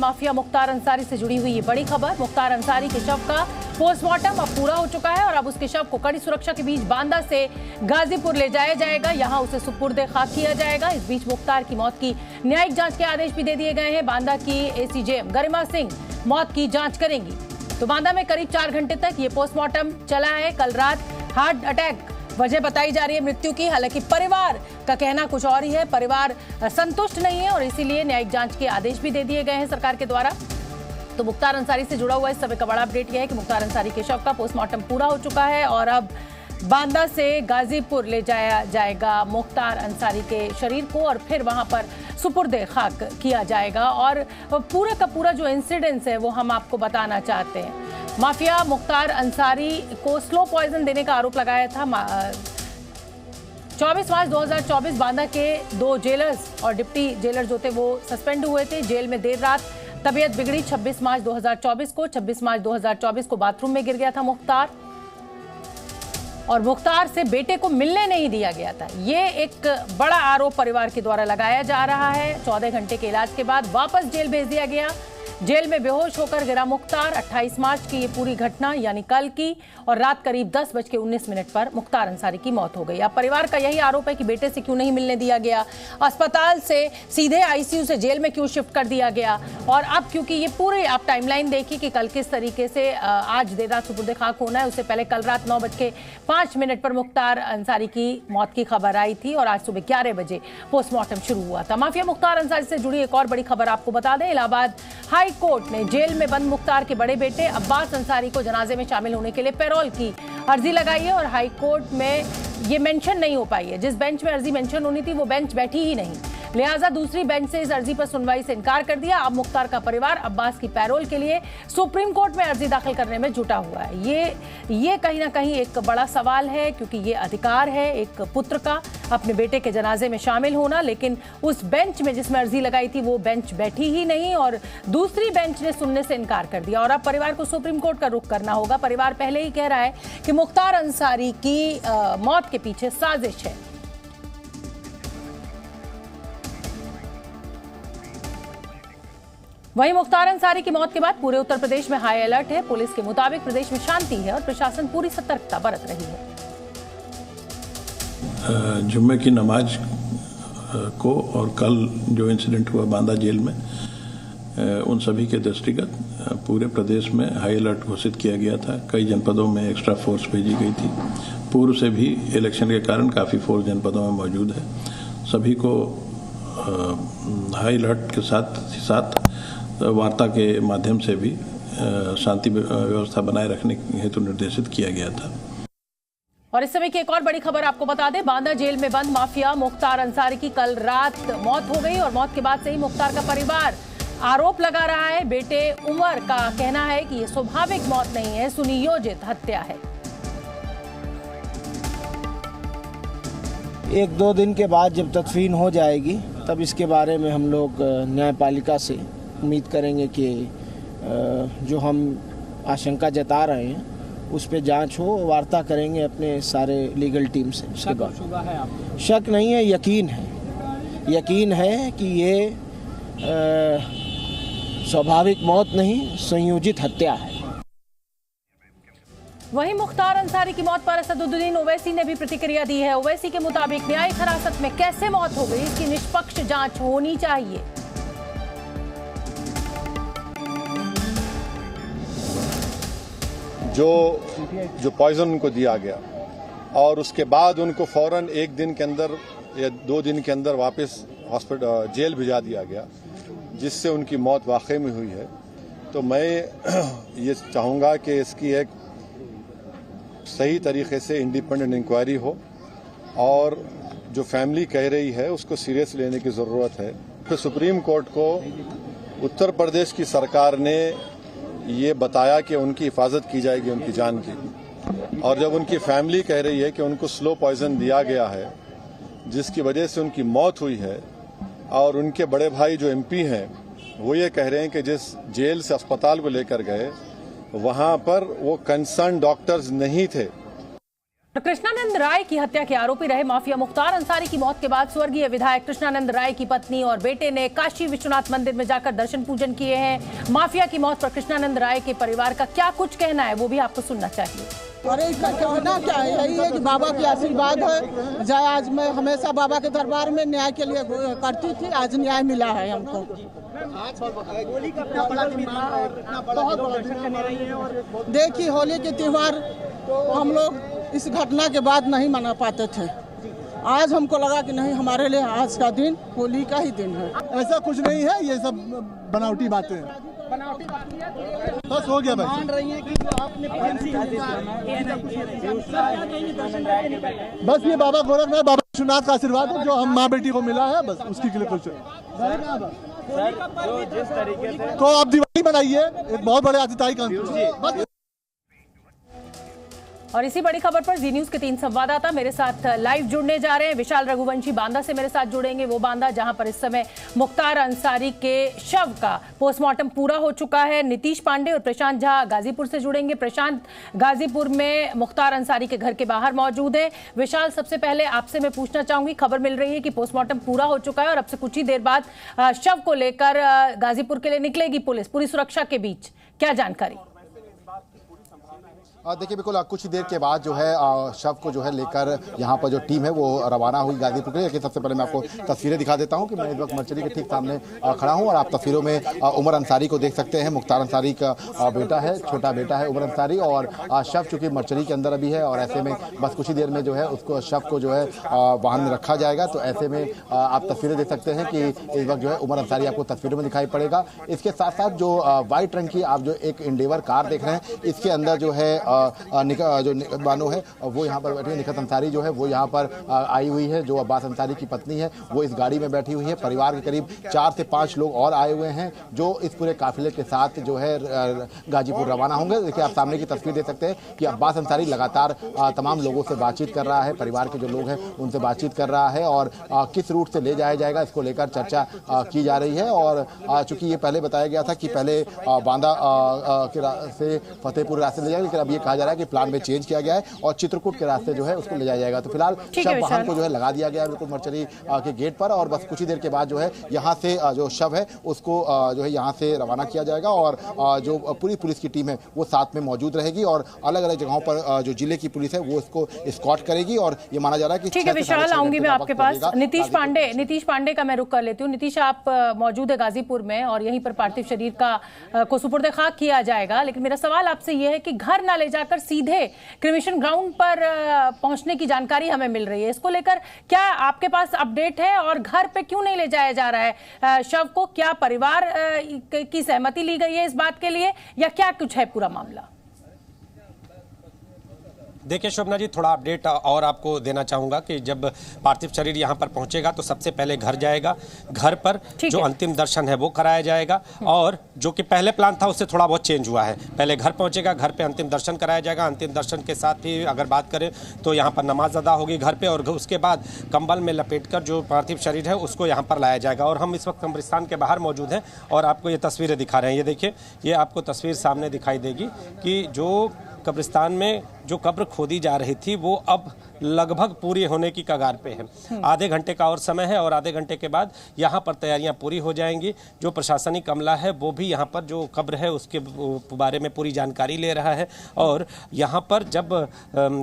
Mafia Mukhtar Ansari से जुड़ी हुई ये बड़ी खबर। मुख्तार अंसारी के शव का पोस्टमार्टम अब पूरा हो चुका है और अब उसके शव को कड़ी सुरक्षा के बीच बांदा से गाजीपुर ले जाया जाएगा। यहां उसे सुपुर्द खाक किया जाएगा। इस बीच मुख्तार की मौत की न्यायिक जांच के आदेश भी दे दिए गए हैं। बांदा की एसीजेएम गरिमा सिंह मौत की जांच करेंगी। तो बांदा में करीब 4 घंटे तक ये पोस्टमार्टम चला है। कल रात हार्ट अटैक वजह बताई जा रही है मृत्यु की। हालांकि परिवार का कहना कुछ और ही है। परिवार संतुष्ट नहीं है और इसीलिए न्यायिक जांच के आदेश भी दे दिए गए हैं सरकार के द्वारा। तो मुख्तार अंसारी से जुड़ा हुआ इस समय का बड़ा अपडेट यह है कि मुख्तार अंसारी के शव का पोस्टमार्टम पूरा हो चुका है और अब बांदा से गाजीपुर ले जाया जाएगा मुख्तार अंसारी के शरीर को और फिर वहां पर सुपुर्द खाक किया जाएगा। और पूरा का पूरा जो इंसिडेंस है वो हम आपको बताना चाहते हैं। माफिया मुख्तार अंसारी को स्लो पॉइजन देने का आरोप लगाया था। 24 मार्च 2024 बांदा के 2 जेलर्स और डिप्टी जेलर जो थे वो सस्पेंड हुए थे। जेल में देर रात तबीयत बिगड़ी। 26 मार्च 2024 को बाथरूम में गिर गया था मुख्तार और मुख्तार से बेटे को मिलने नहीं दिया गया था। ये एक बड़ा आरोप परिवार के द्वारा लगाया जा रहा है। 14 घंटे के इलाज के बाद वापस जेल भेज दिया गया। जेल में बेहोश होकर गिरा मुख्तार। 28 मार्च की ये पूरी घटना यानी कल की और रात करीब 10:19 पर मुख्तार अंसारी की मौत हो गई। अब परिवार का यही आरोप है कि बेटे से क्यों नहीं मिलने दिया गया, अस्पताल से सीधे आईसीयू से जेल में क्यों शिफ्ट कर दिया गया। और अब क्योंकि ये पूरे आप टाइमलाइन देखिए कि कल किस तरीके से आज देर रात सुपुर्द खाक होना है, उससे पहले कल रात 9:05 पर मुख्तार अंसारी की मौत की खबर आई थी और आज सुबह 11 बजे पोस्टमार्टम शुरू हुआ था। माफिया मुख्तार अंसारी से जुड़ी एक और बड़ी खबर आपको बता दें। इलाहाबाद हाई कोर्ट ने जेल में बंद मुख्तार के बड़े बेटे अब्बास अंसारी को जनाजे में शामिल होने के लिए पैरोल की अर्जी लगाई है और हाई कोर्ट में ये मेंशन नहीं हो पाई है। जिस बेंच में अर्जी मेंशन होनी थी वो बेंच बैठी ही नहीं, लिहाजा दूसरी बेंच से इस अर्जी पर सुनवाई से इनकार कर दिया। अब मुख्तार का परिवार अब्बास की पैरोल के लिए सुप्रीम कोर्ट में अर्जी दाखिल करने में जुटा हुआ है। ये कहीं ना कहीं एक बड़ा सवाल है क्योंकि ये अधिकार है एक पुत्र का अपने बेटे के जनाजे में शामिल होना, लेकिन उस बेंच में जिसमें अर्जी लगाई थी वो बेंच बैठी ही नहीं और दूसरी बेंच ने सुनने से इनकार कर दिया और अब परिवार को सुप्रीम कोर्ट का रुख करना होगा। परिवार पहले ही कह रहा है कि मुख्तार अंसारी की मौत के पीछे साजिश है। वहीं मुख्तार अंसारी की मौत के बाद पूरे उत्तर प्रदेश में हाई अलर्ट है। पुलिस के मुताबिक प्रदेश में शांति है और प्रशासन पूरी सतर्कता बरत रही है। जुम्मे की नमाज को और कल जो इंसिडेंट हुआ बांदा जेल में, उन सभी के दृष्टिगत पूरे प्रदेश में हाई अलर्ट घोषित किया गया था। कई जनपदों में एक्स्ट्रा फोर्स भेजी गई थी। पूर्व से भी इलेक्शन के कारण काफ़ी फोर्स जनपदों में मौजूद है। सभी को हाई अलर्ट के साथ वार्ता के माध्यम से भी शांति व्यवस्था बनाए रखने हेतु निर्देशित किया गया था। और इस समय की एक और बड़ी खबर आपको बता दें। बांदा जेल में बंद माफिया मुख्तार अंसारी की कल रात मौत हो गई और मौत के बाद से ही मुख्तार का परिवार आरोप लगा रहा है। बेटे उमर का कहना है कि ये स्वाभाविक मौत नहीं है, सुनियोजित हत्या है। 1-2 दिन के बाद जब तदफीन हो जाएगी तब इसके बारे में हम लोग न्यायपालिका से उम्मीद करेंगे कि जो हम आशंका जता रहे हैं उस पे जांच हो, वार्ता करेंगे अपने सारे लीगल टीम से। शक और शुबा है आपको? शक नहीं है, यकीन है। यकीन है कि ये स्वाभाविक मौत नहीं, संयोजित हत्या है। वहीं मुख्तार अंसारी की मौत पर असदुद्दीन ओवैसी ने भी प्रतिक्रिया दी है। ओवैसी के मुताबिक न्यायिक हिरासत में कैसे मौत हो गई इसकी निष्पक्ष जांच होनी चाहिए। जो पॉइजन उनको दिया गया और उसके बाद उनको फौरन 1 दिन के अंदर या 2 दिन के अंदर वापस हॉस्पिटल जेल भिजा दिया गया, जिससे उनकी मौत वाकई में हुई है। तो मैं ये चाहूँगा कि इसकी एक सही तरीके से इंडिपेंडेंट इंक्वायरी हो और जो फैमिली कह रही है उसको सीरियस लेने की ज़रूरत है। फिर सुप्रीम कोर्ट को उत्तर प्रदेश की सरकार ने ये बताया कि उनकी हिफाजत की जाएगी उनकी जान की, और जब उनकी फैमिली कह रही है कि उनको स्लो पॉइजन दिया गया है जिसकी वजह से उनकी मौत हुई है, और उनके बड़े भाई जो एमपी हैं वो ये कह रहे हैं कि जिस जेल से अस्पताल को लेकर गए वहां पर वो कंसर्न डॉक्टर्स नहीं थे। कृष्णानंद राय की हत्या के आरोपी रहे माफिया मुख्तार अंसारी की मौत के बाद स्वर्गीय विधायक कृष्णानंद राय की पत्नी और बेटे ने काशी विश्वनाथ मंदिर में जाकर दर्शन पूजन किए हैं। माफिया की मौत पर कृष्णानंद राय के परिवार का क्या कुछ कहना है वो भी आपको सुनना चाहिए। अरे इसका कहना क्या है, यही है कि बाबा की आशीर्वाद है। जय आज मैं हमेशा बाबा के दरबार में न्याय के लिए करती थी, आज न्याय मिला है हमको। देखिए होली के त्योहार हम लोग इस घटना के बाद नहीं मना पाते थे। आज हमको लगा कि नहीं, हमारे लिए आज का दिन होली का ही दिन है। ऐसा कुछ नहीं है, ये सब बनावटी बातें हैं। बस हो गया भाई। मान रही हैं कि जो आपने बस ये बाबा गोरखनाथ बाबा विश्वनाथ का आशीर्वाद है जो हम माँ बेटी को मिला है, बस उसकी के लिए कुछ तो आप दिवाली बनाइए, एक बहुत बड़े आतिथ्य का। और इसी बड़ी खबर पर जी न्यूज के 3 संवाददाता मेरे साथ लाइव जुड़ने जा रहे हैं। विशाल रघुवंशी बांदा से मेरे साथ जुड़ेंगे, वो बांदा जहां पर इस समय मुख्तार अंसारी के शव का पोस्टमार्टम पूरा हो चुका है। नीतीश पांडे और प्रशांत झा गाजीपुर से जुड़ेंगे। प्रशांत गाजीपुर में मुख्तार अंसारी के घर के बाहर मौजूद है। विशाल, सबसे पहले आपसे मैं पूछना चाहूंगी, खबर मिल रही है कि पोस्टमार्टम पूरा हो चुका है और अब से कुछ ही देर बाद शव को लेकर गाजीपुर के लिए निकलेगी पुलिस पूरी सुरक्षा के बीच, क्या जानकारी? देखिए बिल्कुल कुछ ही देर के बाद जो है शव को जो है लेकर यहाँ पर जो टीम है वो रवाना हुई गाजीपुर के लिए। लेकिन सबसे पहले मैं आपको तस्वीरें दिखा देता हूँ कि मैं इस वक्त मर्चरी के ठीक सामने खड़ा हूँ और आप तस्वीरों में उमर अंसारी को देख सकते हैं। मुख्तार अंसारी का बेटा है, छोटा बेटा है उमर अंसारी, और शव चूंकि मर्चरी के अंदर अभी है और ऐसे में बस कुछ ही देर में जो है उसको शव को जो है वाहन में रखा जाएगा। तो ऐसे में आप तस्वीरें देख सकते हैं कि इस वक्त जो है उमर अंसारी आपको तस्वीरों में दिखाई पड़ेगा। इसके साथ साथ जो व्हाइट रंग की आप जो एक इंडेवर कार देख रहे हैं, इसके अंदर जो है जो बानो है वो यहाँ पर बैठी है। निखत अंसारी जो है वो यहाँ पर आई हुई है, जो अब्बास अंसारी की पत्नी है वो इस गाड़ी में बैठी हुई है। परिवार के करीब 4 से 5 लोग और आए हुए हैं जो इस पूरे काफिले के साथ जो है गाजीपुर रवाना होंगे। देखिए आप सामने की तस्वीर देख सकते हैं कि अब्बास अंसारी लगातार तमाम लोगों से बातचीत कर रहा है, परिवार के जो लोग हैं उनसे बातचीत कर रहा है और किस रूट से ले जाया जाएगा इसको लेकर चर्चा की जा रही है। और चूंकि ये पहले बताया गया था कि पहले बांदा से फतेहपुर रास्ते ले जाएगा, लेकिन अब ये कहा जा रहा है कि प्लान में चेंज किया गया है और चित्रकूट के रास्ते जो है उसको ले जाया जाएगा। तो फिलहाल शव वाहन को जो है लगा दिया गया है बिल्कुल मर्चरी के गेट पर और बस कुछ ही देर के बाद जो है यहाँ से जो शव है उसको जो है यहाँ से रवाना किया जाएगा और जो पूरी पुलिस की टीम है वो साथ में मौजूद रहेगी और अलग अलग जगहों पर जो जिले की पुलिस है वो इसको एस्कॉर्ट करेगी। और ये माना जा रहा है कि ठीक है विशाल, आऊंगी मैं आपके पास। नीतीश पांडे का मैं रुख कर लेती हूँ। नीतीश, आप मौजूद है गाजीपुर में और यहीं पर पार्थिव शरीर को सुपुर्द खाक किया जाएगा, लेकिन मेरा सवाल आपसे यह है कि घर ना ले जाकर सीधे क्रिमिशन ग्राउंड पर पहुंचने की जानकारी हमें मिल रही है, इसको लेकर क्या आपके पास अपडेट है और घर पे क्यों नहीं ले जाया जा रहा है शव को? क्या परिवार की सहमति ली गई है इस बात के लिए या क्या कुछ है पूरा मामला? देखिए शोभना जी, थोड़ा अपडेट और आपको देना चाहूंगा कि जब पार्थिव शरीर यहां पर पहुंचेगा तो सबसे पहले घर जाएगा, घर पर जो अंतिम दर्शन है वो कराया जाएगा और जो कि पहले प्लान था उससे थोड़ा बहुत चेंज हुआ है। पहले घर पहुंचेगा, घर पे अंतिम दर्शन कराया जाएगा। अंतिम दर्शन के साथ ही अगर बात करें तो यहाँ पर नमाज अदा होगी घर पे और उसके बाद कंबल में लपेटकर जो पार्थिव शरीर है उसको यहाँ पर लाया जाएगा। और हम इस वक्त कब्रिस्तान के बाहर मौजूद हैं और आपको ये तस्वीरें दिखा रहे हैं। ये देखिए, ये आपको तस्वीर सामने दिखाई देगी कि जो कब्रिस्तान में जो कब्र खोदी जा रही थी वो अब लगभग पूरी होने की कगार पे है। आधे घंटे का और समय है और आधे घंटे के बाद यहाँ पर तैयारियां पूरी हो जाएंगी। जो प्रशासनिक अमला है वो भी यहाँ पर जो कब्र है उसके बारे में पूरी जानकारी ले रहा है और यहाँ पर जब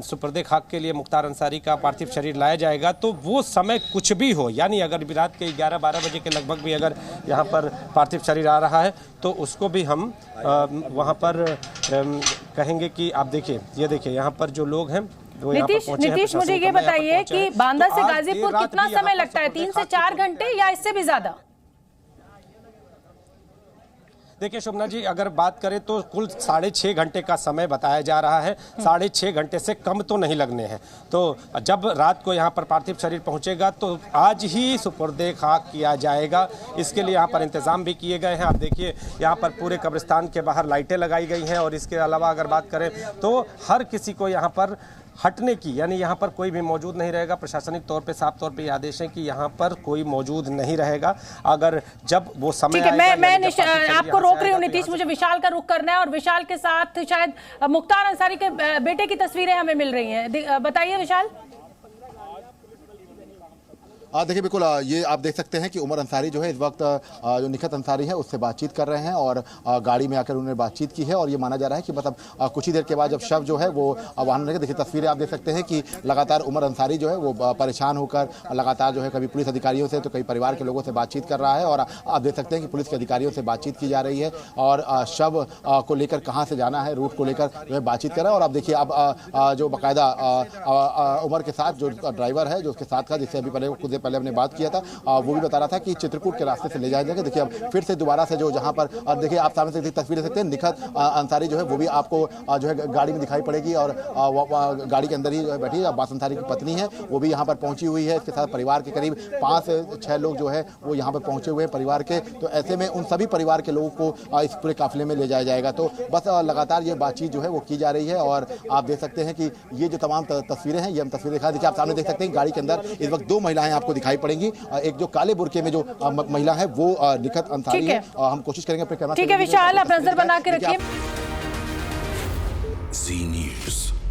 सुपुर्दे खाक के लिए मुख्तार अंसारी का पार्थिव शरीर लाया जाएगा तो वो समय कुछ भी हो, यानी अगर रात के 11-12 बजे के लगभग भी अगर यहाँ पर पार्थिव शरीर आ रहा है तो उसको भी हम वहाँ पर कहेंगे कि आप देखिए, ये देखिए यहाँ पर जो लोग हैं। नीतीश मुझे ये बताइए कि बांदा से गाजीपुर कितना समय लगता है? 3 से 4 घंटे या इससे भी ज्यादा? देखिए शोभना जी, अगर बात करें तो कुल 6.5 घंटे का समय बताया जा रहा है। 6.5 घंटे से कम तो नहीं लगने हैं। तो जब रात को यहाँ पर पार्थिव शरीर पहुँचेगा तो आज ही सुपुर्दे खाक किया जाएगा। इसके लिए यहाँ पर इंतजाम भी किए गए हैं। आप देखिए यहाँ पर पूरे कब्रिस्तान के बाहर लाइटें लगाई गई हैं और इसके अलावा अगर बात करें तो हर किसी को यहाँ पर हटने की, यानी यहाँ पर कोई भी मौजूद नहीं रहेगा। प्रशासनिक तौर पे साफ तौर पे ये आदेश है कि यहाँ पर कोई मौजूद नहीं रहेगा। अगर जब वो समय ठीक है, मैं आएगा, आपको रोक रही हूँ नीतीश, मुझे विशाल का रुख करना है और विशाल के साथ शायद मुख्तार अंसारी के बेटे की तस्वीरें हमें मिल रही हैं। बताइए विशाल। देखिए बिल्कुल ये आप देख सकते हैं कि उमर अंसारी जो है इस वक्त जो निखत अंसारी है उससे बातचीत कर रहे हैं और गाड़ी में आकर उन्होंने बातचीत की है और ये माना जा रहा है कि मतलब कुछ ही देर के बाद जब शव जो है वो वाहन में, देखिए तस्वीरें आप देख सकते हैं कि लगातार उमर अंसारी जो है वो परेशान होकर लगातार जो है कभी पुलिस अधिकारियों से तो कई परिवार के लोगों से बातचीत कर रहा है और आप देख सकते हैं कि पुलिस के अधिकारियों से बातचीत की जा रही है और शव को लेकर कहाँ से जाना है, रूट को लेकर जो है बातचीत कर रहा है। और आप देखिए अब जो बाकायदा उमर के साथ जो ड्राइवर है जो उसके साथ था, जिससे अभी पहले हमने बात किया था, वो भी बता रहा था कि चित्रकूट के रास्ते से ले जाया जाएगा। देखिए अब फिर से दोबारा से जो जहां पर देखिए आप सामने से तस्वीरें देख सकते हैं, निखत अंसारी जो है वो भी आपको जो है गाड़ी में दिखाई पड़ेगी और गाड़ी के अंदर ही बैठी है। अब्बास अंसारी की पत्नी है वो भी यहाँ पर पहुंची हुई है, इसके साथ परिवार के करीब 5 से 6 लोग जो है वो यहाँ पर पहुंचे हुए हैं परिवार के। तो ऐसे में उन सभी परिवार के लोगों को इस पूरे काफिले में ले जाया जाएगा। तो बस लगातार ये बातचीत जो है वो की जा रही है और आप देख सकते हैं कि ये जो तमाम तस्वीरें हैं ये हम तस्वीरें दिखा, देखिए आप सामने देख सकते हैं गाड़ी के अंदर इस वक्त 2 महिलाएं आपको दिखाई पड़ेंगी। एक जो काले बुर्के में जो महिला है वो निखत अंसारी है। हम कोशिश करेंगे अपने कैमरा। ठीक है विशाल, आप नजर बना के रखिए। जी न्यूज़।